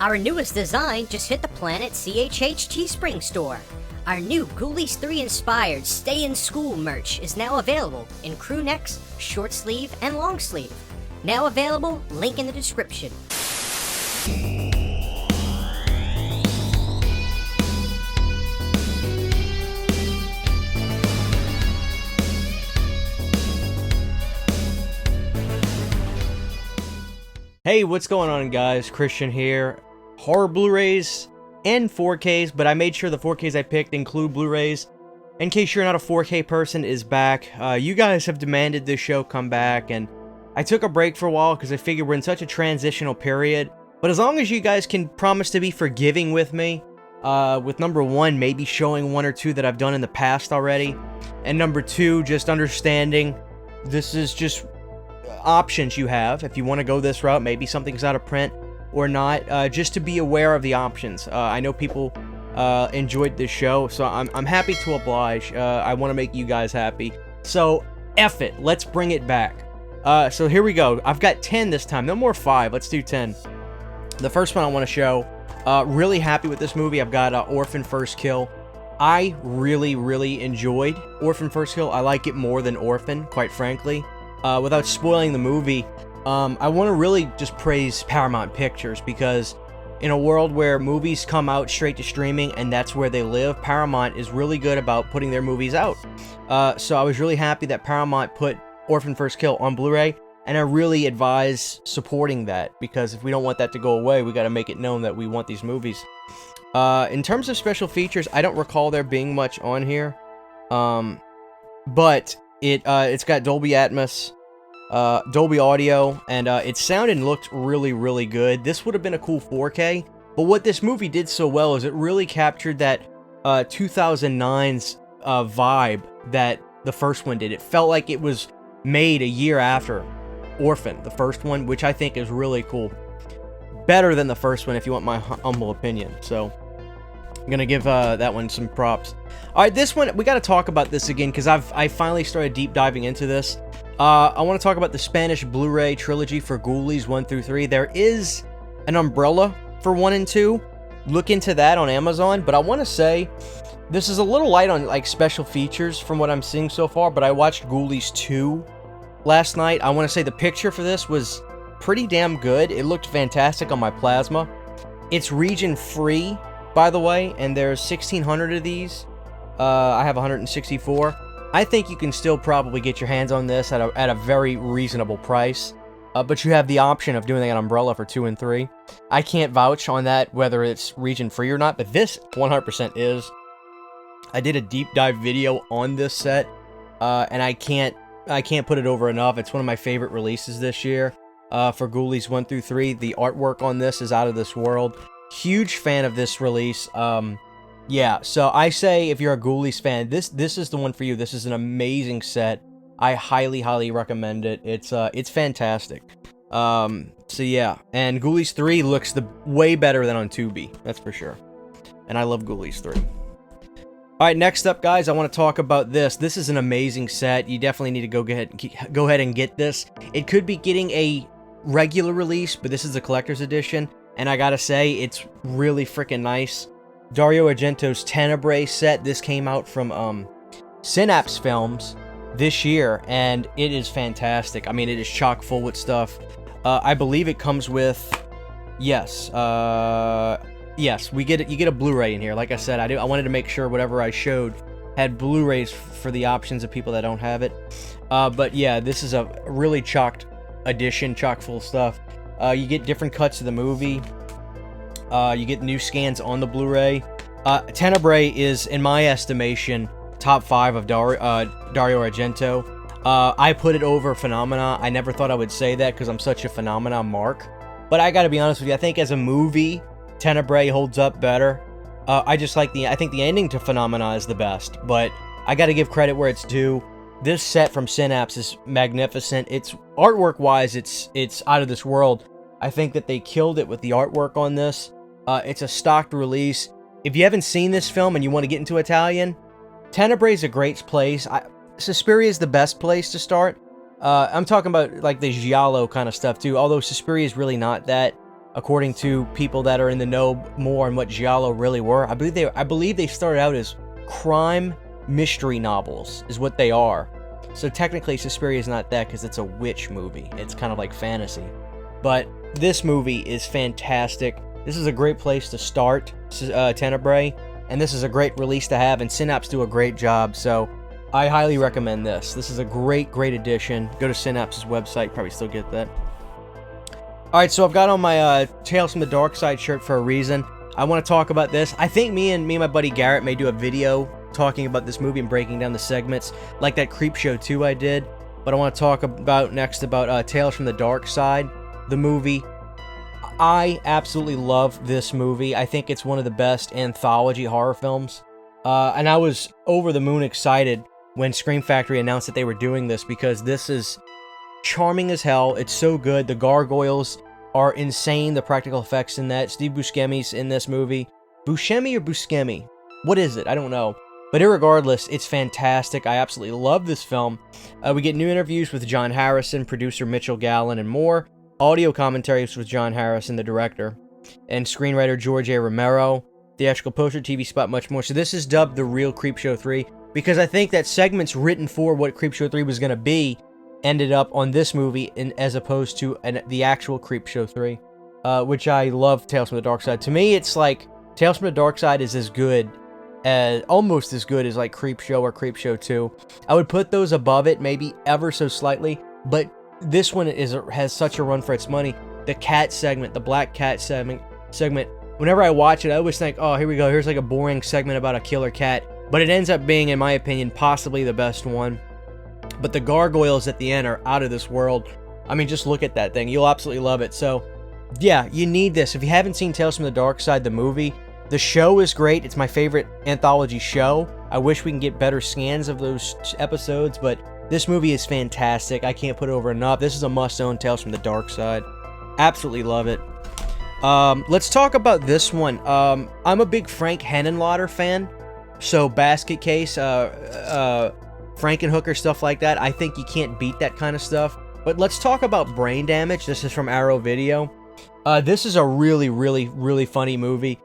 Our newest design just hit the Planet CHH Teespring store. Our new Ghoulies 3 inspired Stay in School merch is now available in crew necks, short sleeve, and long sleeve. Now available, link in the description. Hey, what's going on, guys? Christian here. Horror Blu-rays and 4Ks, but I made sure the 4Ks I picked include Blu-rays. In case you're not a 4K person, is back. You guys have demanded this show come back, and I took a break for a while because I figured we're in such a transitional period. But as long as you guys can promise to be forgiving with me, with number one, maybe showing one or two that I've done in the past already, and number two, just understanding this is just options you have if you want to go this route. Maybe something's out of print or not, just to be aware of the options. I know people enjoyed this show, so I'm happy to oblige. I want to make you guys happy, so F it, let's bring it back. So here we go. I've got 10 this time, no more 5. Let's do 10. The first one I want to show, really happy with this movie. I've got Orphan First Kill. I really enjoyed Orphan First Kill. I like it more than Orphan, quite frankly. Without spoiling the movie, I want to really just praise Paramount Pictures, because in a world where movies come out straight to streaming and that's where they live, Paramount is really good about putting their movies out. So I was really happy that Paramount put Orphan First Kill on Blu-ray, and I really advise supporting that, because if we don't want that to go away, we got to make it known that we want these movies. In terms of special features, I don't recall there being much on here, but it's got Dolby Atmos, Dolby Audio, and it sounded and looked really good. This would have been a cool 4K, but what this movie did so well is it really captured that 2009's vibe that the first one did. It felt like it was made a year after Orphan, the first one, which I think is really cool. Better than the first one, if you want my humble opinion. So I'm gonna give that one some props. All right, this one, we got to talk about this again, because I finally started deep diving into this. I want to talk about the Spanish Blu-ray trilogy for Ghoulies 1 through 3. There is an umbrella for 1 and 2. Look into that on Amazon. But I want to say, this is a little light on like special features from what I'm seeing so far, but I watched Ghoulies 2 last night. I want to say the picture for this was pretty damn good. It looked fantastic on my plasma. It's region free, by the way, and there's 1,600 of these. I have 164. I think you can still probably get your hands on this at a very reasonable price. But you have the option of doing an umbrella for 2 and 3. I can't vouch on that, whether it's region free or not, but this 100% is. I did a deep dive video on this set, and I can't put it over enough. It's one of my favorite releases this year for Ghoulies 1 through 3. The artwork on this is out of this world. Huge fan of this release. Yeah, so I say if you're a Ghoulies fan, this is the one for you. This is an amazing set. I highly recommend it. It's fantastic. So yeah, and Ghoulies 3 looks way better than on Tubi, that's for sure. And I love Ghoulies 3. All right, next up, guys, I want to talk about this. This is an amazing set. You definitely need to go ahead and get this. It could be getting a regular release, but this is a collector's edition, and I gotta say, it's really freaking nice. Dario Argento's Tenebrae set. This came out from Synapse Films this year, and it is fantastic. I mean, it is chock full with stuff. I believe it comes with, yes, we get it. You get a Blu-ray in here. Like I said, I wanted to make sure whatever I showed had Blu-rays for the options of people that don't have it. But yeah, this is a really chock full of stuff. You get different cuts of the movie. You get new scans on the Blu-ray. Tenebrae is, in my estimation, top 5 of Dario Argento. I put it over Phenomena. I never thought I would say that because I'm such a Phenomena mark. But I gotta be honest with you, I think as a movie, Tenebrae holds up better. I think the ending to Phenomena is the best, but I gotta give credit where it's due. This set from Synapse is magnificent. It's artwork-wise, it's out of this world. I think that they killed it with the artwork on this. It's a stocked release. If you haven't seen this film and you want to get into Italian, Tenebrae is a great place. Suspiria is the best place to start. I'm talking about like the giallo kind of stuff too, although Suspiria is really not that. according to people that are in the know more on what giallo really were. I believe they started out as crime mystery novels, is what they are. So technically, Suspiria is not that because it's a witch movie. It's kind of like fantasy. But this movie is fantastic. This is a great place to start Tenebrae, and this is a great release to have, and Synapse do a great job, so I highly recommend this. This is a great addition. Go to Synapse's website, probably still get that. Alright, so I've got on my Tales from the Dark Side shirt for a reason. I want to talk about this. I think me and my buddy Garrett may do a video talking about this movie and breaking down the segments, like that Creepshow 2 I did. But I want to talk about next about Tales from the Dark Side, the movie. I absolutely love this movie. I think it's one of the best anthology horror films. And I was over the moon excited when Scream Factory announced that they were doing this, because this is charming as hell. It's so good. The gargoyles are insane. The practical effects in that. Steve Buscemi's in this movie. Buscemi or Buscemi? What is it? I don't know. But irregardless, it's fantastic. I absolutely love this film. We get new interviews with John Harrison, producer Mitchell Gallen, and more. Audio commentaries with John Harrison, the director, and screenwriter George A. Romero. Theatrical poster, TV spot, much more. So this is dubbed the real Creepshow 3, because I think that segments written for what Creepshow 3 was going to be ended up on this movie as opposed to the actual Creepshow 3, which I love. Tales from the Dark Side. To me, it's like Tales from the Dark Side is almost as good as like Creepshow or Creepshow 2. I would put those above it, maybe ever so slightly, but this one has such a run for its money. The cat segment, the black cat segment, whenever I watch it, I always think, oh, here we go, here's like a boring segment about a killer cat, but it ends up being, in my opinion, possibly the best one. But the gargoyles at the end are out of this world. I mean, just look at that thing. You'll absolutely love it. So, yeah, you need this. If you haven't seen Tales from the Dark Side, the movie, the show is great. It's my favorite anthology show. I wish we can get better scans of those episodes, but this movie is fantastic. I can't put it over enough. This is a must-own, Tales from the Dark Side. Absolutely love it. Let's talk about this one. I'm a big Frank Henenlotter fan. So Basket Case, Frankenhooker, stuff like that. I think you can't beat that kind of stuff. But let's talk about Brain Damage. This is from Arrow Video. This is a really funny movie.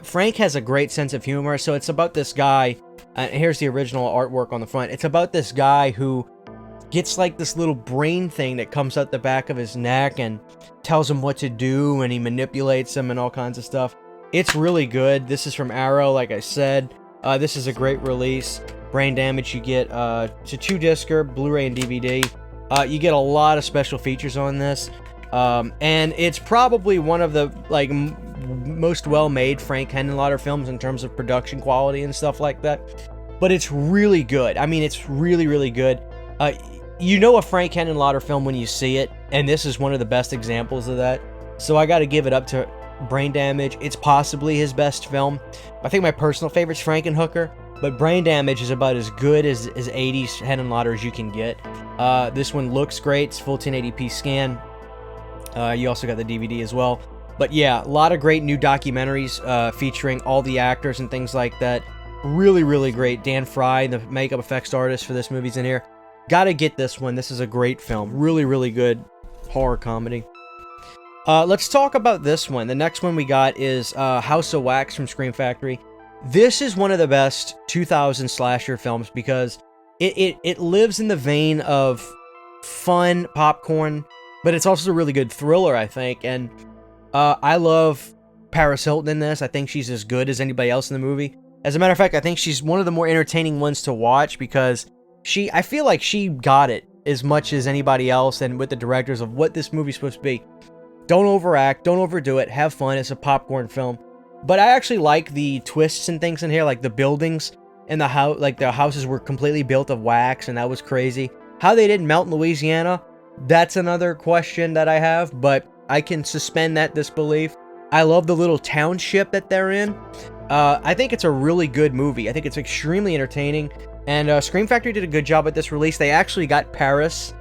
Frank has a great sense of humor. So it's about this guy. Here's the original artwork on the front. It's about this guy who gets like this little brain thing that comes out the back of his neck and tells him what to do, and he manipulates him and all kinds of stuff. It's really good. This is from Arrow, like I said. This is a great release. Brain Damage, you get it's a 2-discer, Blu-ray and DVD. You get a lot of special features on this. And it's probably one of the like most well-made Frank Henenlotter films in terms of production quality and stuff like that. But it's really good. I mean, it's really good. You know a Frank Henenlotter film when you see it, and this is one of the best examples of that. So I got to give it up to Brain Damage. It's possibly his best film. I think my personal favorite is Frankenhooker, but Brain Damage is about as good as 80s Henenlotter as you can get. This one looks great. It's full 1080p scan. You also got the DVD as well. But yeah, a lot of great new documentaries featuring all the actors and things like that. Really great. Dan Fry, the makeup effects artist for this movie's in here. Gotta get this one. This is a great film. Really good horror comedy. Let's talk about this one. The next one we got is House of Wax from Scream Factory. This is one of the best 2000 slasher films because it lives in the vein of fun popcorn, but it's also a really good thriller, I think. And I love Paris Hilton in this. I think she's as good as anybody else in the movie. As a matter of fact, I think she's one of the more entertaining ones to watch because I feel like she got it as much as anybody else and with the directors of what this movie's supposed to be. Don't overact, don't overdo it, have fun, it's a popcorn film. But I actually like the twists and things in here, like the buildings and the house, like the houses were completely built of wax, and that was crazy. How they didn't melt in Louisiana, that's another question that I have, but I can suspend that disbelief. I love the little township that they're in. I think it's a really good movie. I think it's extremely entertaining, and Scream Factory did a good job at this release. They actually got Paris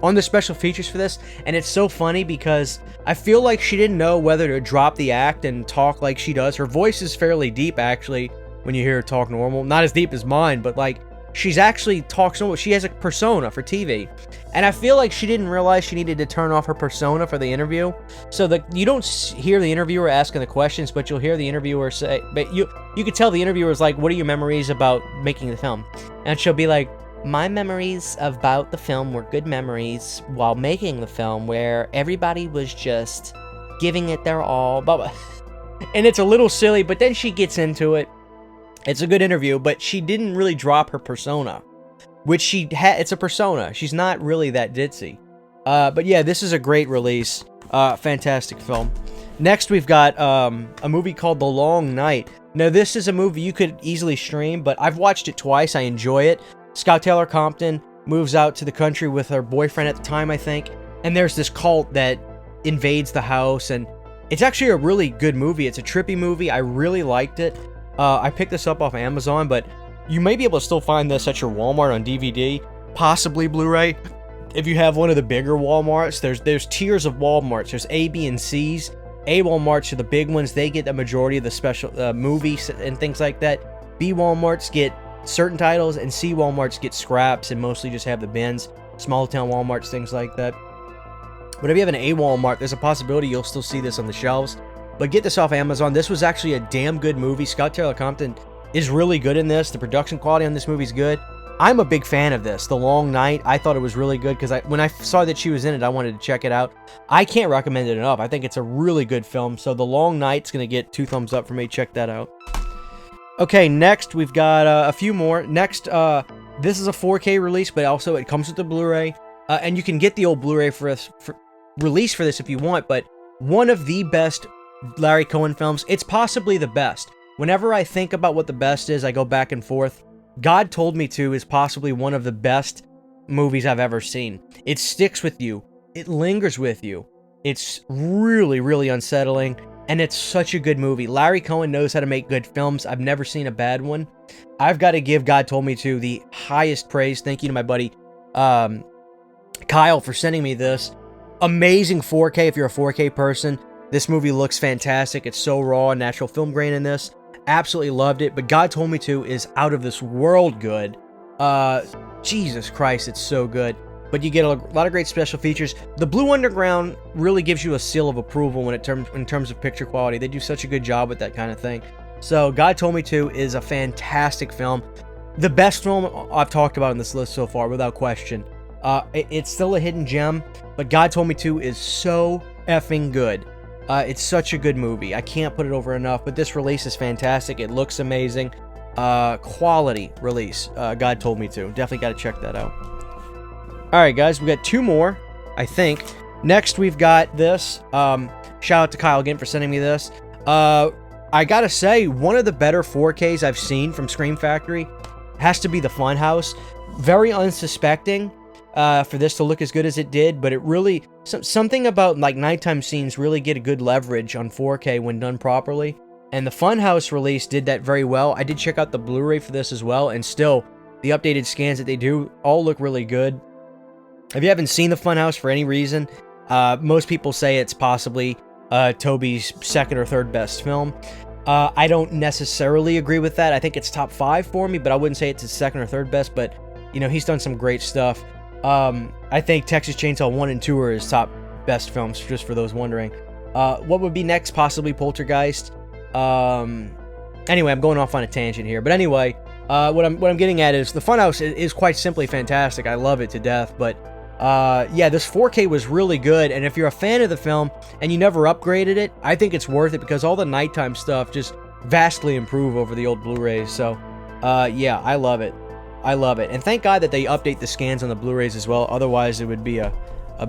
on the special features for this, and it's so funny because I feel like she didn't know whether to drop the act and talk like she does. Her voice is fairly deep, actually, when you hear her talk normal. Not as deep as mine, but like, she's actually talks normal. She has a persona for TV. And I feel like she didn't realize she needed to turn off her persona for the interview. So that you don't hear the interviewer asking the questions, but you'll hear the interviewer say, but you could tell the interviewer is like, what are your memories about making the film? And she'll be like, my memories about the film were good memories while making the film, where everybody was just giving it their all. Blah, blah. And it's a little silly, but then she gets into it. It's a good interview, but she didn't really drop her persona, which she had. It's a persona. She's not really that ditzy. But yeah, this is a great release. Fantastic film. Next, we've got a movie called The Long Night. Now, this is a movie you could easily stream, but I've watched it twice. I enjoy it. Scout Taylor Compton moves out to the country with her boyfriend at the time, I think, and there's this cult that invades the house, and it's actually a really good movie. It's a trippy movie. I really liked it. I picked this up off Amazon, but you may be able to still find this at your Walmart on DVD, possibly Blu-ray. If you have one of the bigger Walmarts, there's tiers of Walmarts. There's A, B, and C's. A Walmarts are the big ones. They get the majority of the special movies and things like that. B Walmarts get certain titles, and C Walmarts get scraps and mostly just have the bins. Small town Walmarts, things like that. But if you have an A Walmart, there's a possibility you'll still see this on the shelves. But get this off Amazon. This was actually a damn good movie. Scout Taylor Compton is really good in this. The production quality on this movie is good. I'm a big fan of this. The Long Night, I thought it was really good because when I saw that she was in it, I wanted to check it out. I can't recommend it enough. I think it's a really good film. So The Long Night's going to get 2 thumbs up for me. Check that out. Okay, next we've got a few more. Next, this is a 4K release, but also it comes with the Blu-ray. And you can get the old Blu-ray release for this if you want, but one of the best Larry Cohen films. It's possibly the best. Whenever I think about what the best is, I go back and forth. God Told Me To is possibly one of the best movies I've ever seen. It sticks with you. It lingers with you. It's really, really unsettling, and it's such a good movie. Larry Cohen knows how to make good films. I've never seen a bad one. I've got to give God Told Me To the highest praise. Thank you to my buddy Kyle for sending me this. Amazing 4K if you're a 4K person. This movie looks fantastic. It's so raw and natural film grain in this. Absolutely loved it. But God Told Me To is out of this world good. Jesus Christ, it's so good. But you get a lot of great special features. The Blue Underground really gives you a seal of approval in terms of picture quality. They do such a good job with that kind of thing. So God Told Me To is a fantastic film. The best film I've talked about in this list so far, without question. It's still a hidden gem, but God Told Me To is so effing good. It's such a good movie. I can't put it over enough, but this release is fantastic. It looks amazing. Quality release. God Told Me To. Definitely got to check that out. Alright, guys, we got 2 more, I think. Next, we've got this. Shout out to Kyle again for sending me this. I gotta say, one of the better 4Ks I've seen from Scream Factory has to be the Funhouse. Very unsuspecting for this to look as good as it did, but it really... something about like nighttime scenes really get a good leverage on 4K when done properly. And the Funhouse release did that very well. I did check out the Blu-ray for this as well, and still, the updated scans that they do all look really good. If you haven't seen the Funhouse for any reason, most people say it's possibly Toby's second or third best film. I don't necessarily agree with that. I think it's top 5 for me, but I wouldn't say it's his second or third best. But, you know, he's done some great stuff. I think Texas Chainsaw 1 and 2 are his top best films, just for those wondering. What would be next? Possibly Poltergeist. Anyway, I'm going off on a tangent here. But anyway, what I'm getting at is the Funhouse is quite simply fantastic. I love it to death. But yeah, this 4K was really good, and if you're a fan of the film and you never upgraded it, I think it's worth it because all the nighttime stuff just vastly improve over the old Blu-rays. So yeah, I love it. I love it, and thank God that they update the scans on the Blu-rays as well. Otherwise, it would be a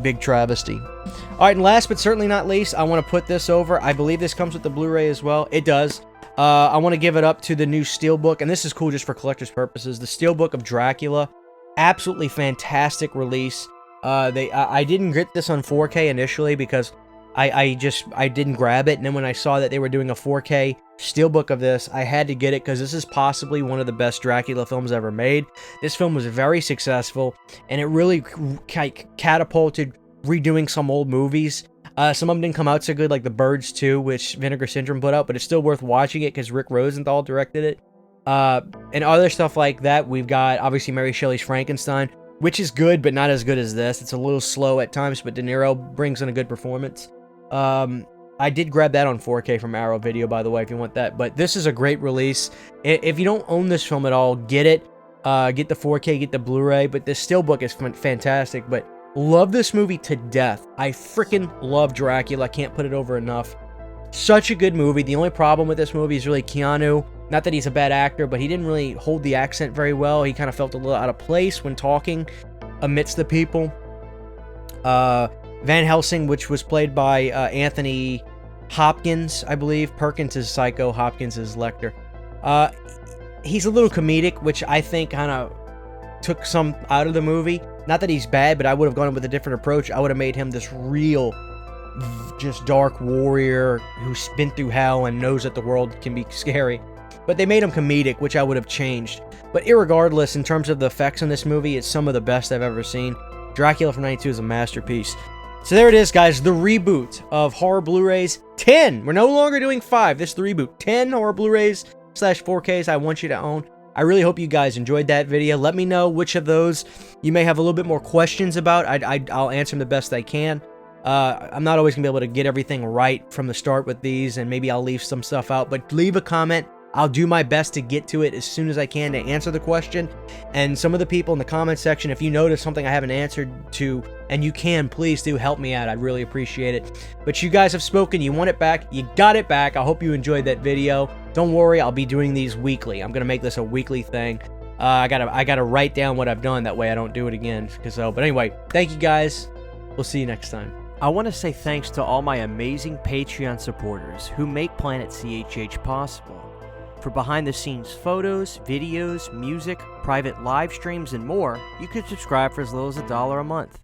big travesty. All right, and last but certainly not least, I want to put this over. I believe this comes with the Blu-ray as well. It does. I want to give it up to the new steelbook, and this is cool just for collector's purposes. The steelbook of Dracula, absolutely fantastic release. I didn't get this on 4K initially because I didn't grab it, and then when I saw that they were doing a 4K steelbook of this, I had to get it because this is possibly one of the best Dracula films ever made. This film was very successful, and it really catapulted redoing some old movies. Some of them didn't come out so good, like The Birds 2, which Vinegar Syndrome put out, but it's still worth watching it because Rick Rosenthal directed it. And other stuff like that, we've got, obviously, Mary Shelley's Frankenstein, which is good, but not as good as this. It's a little slow at times, but De Niro brings in a good performance. I did grab that on 4K from Arrow Video, by the way, if you want that. But this is a great release. If you don't own this film at all, get it. Get the 4K, get the Blu-ray. But this steelbook is fantastic. But love this movie to death. I freaking love Dracula. I can't put it over enough. Such a good movie. The only problem with this movie is really Keanu. Not that he's a bad actor, but he didn't really hold the accent very well. He kind of felt a little out of place when talking amidst the people. Van Helsing, which was played by Anthony Hopkins, I believe. Perkins is Psycho, Hopkins is Lecter. He's a little comedic, which I think kind of took some out of the movie. Not that he's bad, but I would have gone with a different approach. I would have made him this real, just dark warrior who's been through hell and knows that the world can be scary. But they made him comedic, which I would have changed. But irregardless, in terms of the effects in this movie, it's some of the best I've ever seen. Dracula from '92 is a masterpiece. So there it is, guys. The reboot of Horror Blu-rays. 10! We're no longer doing 5. This is the reboot. 10 Horror Blu-rays / 4Ks I want you to own. I really hope you guys enjoyed that video. Let me know which of those you may have a little bit more questions about. I'll answer them the best I can. I'm not always going to be able to get everything right from the start with these, and maybe I'll leave some stuff out. But leave a comment. I'll do my best to get to it as soon as I can to answer the question. And some of the people in the comment section, if you notice something I haven't answered to, and you can, please do help me out. I'd really appreciate it. But you guys have spoken. You want it back. You got it back. I hope you enjoyed that video. Don't worry. I'll be doing these weekly. I'm going to make this a weekly thing. I gotta write down what I've done. That way I don't do it again. But anyway, thank you guys. We'll see you next time. I want to say thanks to all my amazing Patreon supporters who make Planet CHH possible. For behind-the-scenes photos, videos, music, private live streams, and more, you can subscribe for as little as $1 a month.